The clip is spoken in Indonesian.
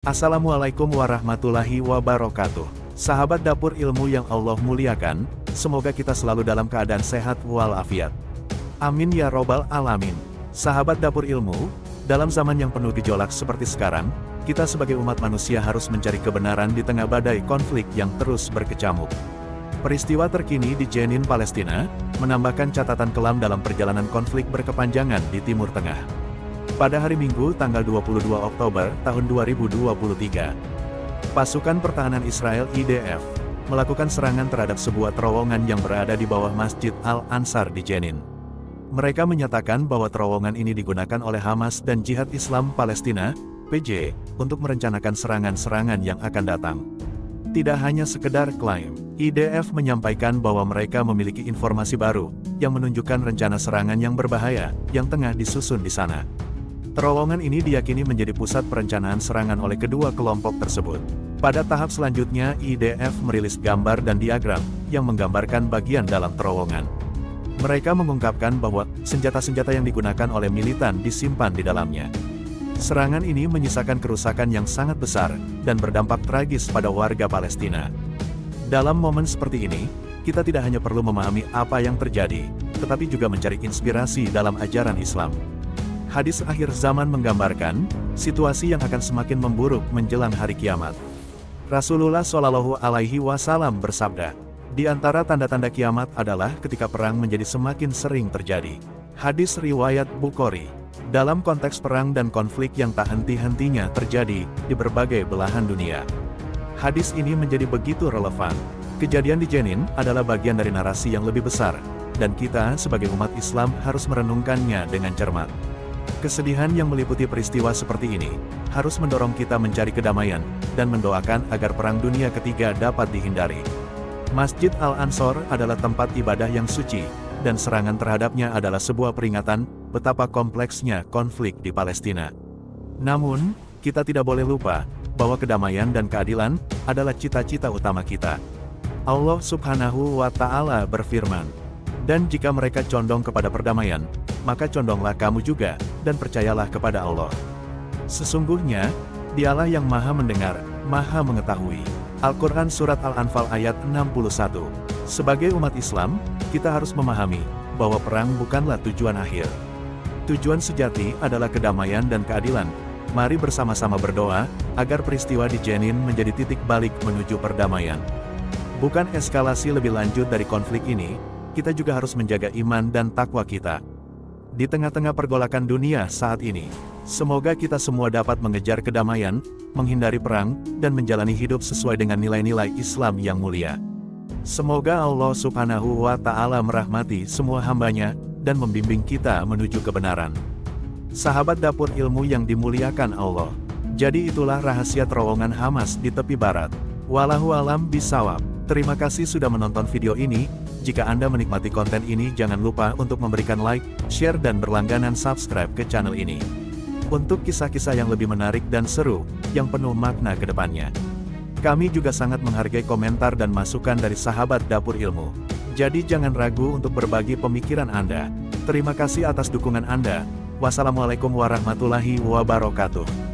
Assalamualaikum warahmatullahi wabarakatuh. Sahabat dapur ilmu yang Allah muliakan, semoga kita selalu dalam keadaan sehat walafiat. Amin ya robbal alamin. Sahabat dapur ilmu, dalam zaman yang penuh gejolak seperti sekarang, kita sebagai umat manusia harus mencari kebenaran di tengah badai konflik yang terus berkecamuk. Peristiwa terkini di Jenin, Palestina, menambahkan catatan kelam dalam perjalanan konflik berkepanjangan di Timur Tengah. Pada hari Minggu tanggal 22 Oktober tahun 2023, pasukan pertahanan Israel IDF melakukan serangan terhadap sebuah terowongan yang berada di bawah Masjid Al-Ansar di Jenin. Mereka menyatakan bahwa terowongan ini digunakan oleh Hamas dan Jihad Islam Palestina, PJ, untuk merencanakan serangan-serangan yang akan datang. Tidak hanya sekedar klaim, IDF menyampaikan bahwa mereka memiliki informasi baru yang menunjukkan rencana serangan yang berbahaya yang tengah disusun di sana. Terowongan ini diyakini menjadi pusat perencanaan serangan oleh kedua kelompok tersebut. Pada tahap selanjutnya, IDF merilis gambar dan diagram yang menggambarkan bagian dalam terowongan. Mereka mengungkapkan bahwa senjata-senjata yang digunakan oleh militan disimpan di dalamnya. Serangan ini menyisakan kerusakan yang sangat besar dan berdampak tragis pada warga Palestina. Dalam momen seperti ini, kita tidak hanya perlu memahami apa yang terjadi, tetapi juga mencari inspirasi dalam ajaran Islam. Hadis akhir zaman menggambarkan situasi yang akan semakin memburuk menjelang hari kiamat. Rasulullah Shallallahu Alaihi Wasallam bersabda, di antara tanda-tanda kiamat adalah ketika perang menjadi semakin sering terjadi. Hadis riwayat Bukhari. Dalam konteks perang dan konflik yang tak henti-hentinya terjadi di berbagai belahan dunia, hadis ini menjadi begitu relevan. Kejadian di Jenin adalah bagian dari narasi yang lebih besar, dan kita sebagai umat Islam harus merenungkannya dengan cermat. Kesedihan yang meliputi peristiwa seperti ini, harus mendorong kita mencari kedamaian, dan mendoakan agar Perang Dunia Ketiga dapat dihindari. Masjid Al-Ansar adalah tempat ibadah yang suci, dan serangan terhadapnya adalah sebuah peringatan betapa kompleksnya konflik di Palestina. Namun, kita tidak boleh lupa bahwa kedamaian dan keadilan adalah cita-cita utama kita. Allah Subhanahu wa Ta'ala berfirman, dan jika mereka condong kepada perdamaian, maka condonglah kamu juga, dan percayalah kepada Allah. Sesungguhnya, Dialah yang Maha Mendengar, Maha Mengetahui. Al-Quran Surat Al-Anfal ayat 61. Sebagai umat Islam, kita harus memahami bahwa perang bukanlah tujuan akhir. Tujuan sejati adalah kedamaian dan keadilan. Mari bersama-sama berdoa, agar peristiwa di Jenin menjadi titik balik menuju perdamaian. Bukan eskalasi lebih lanjut dari konflik ini, kita juga harus menjaga iman dan takwa kita. Di tengah-tengah pergolakan dunia saat ini, semoga kita semua dapat mengejar kedamaian, menghindari perang, dan menjalani hidup sesuai dengan nilai-nilai Islam yang mulia. Semoga Allah Subhanahu wa Ta'ala merahmati semua hambanya, dan membimbing kita menuju kebenaran. Sahabat dapur ilmu yang dimuliakan Allah, jadi itulah rahasia terowongan Hamas di tepi barat. Wallahu alam bisawab. Terima kasih sudah menonton video ini. Jika Anda menikmati konten ini, jangan lupa untuk memberikan like, share dan berlangganan subscribe ke channel ini. Untuk kisah-kisah yang lebih menarik dan seru, yang penuh makna ke depannya. Kami juga sangat menghargai komentar dan masukan dari sahabat dapur ilmu. Jadi jangan ragu untuk berbagi pemikiran Anda. Terima kasih atas dukungan Anda. Wassalamualaikum warahmatullahi wabarakatuh.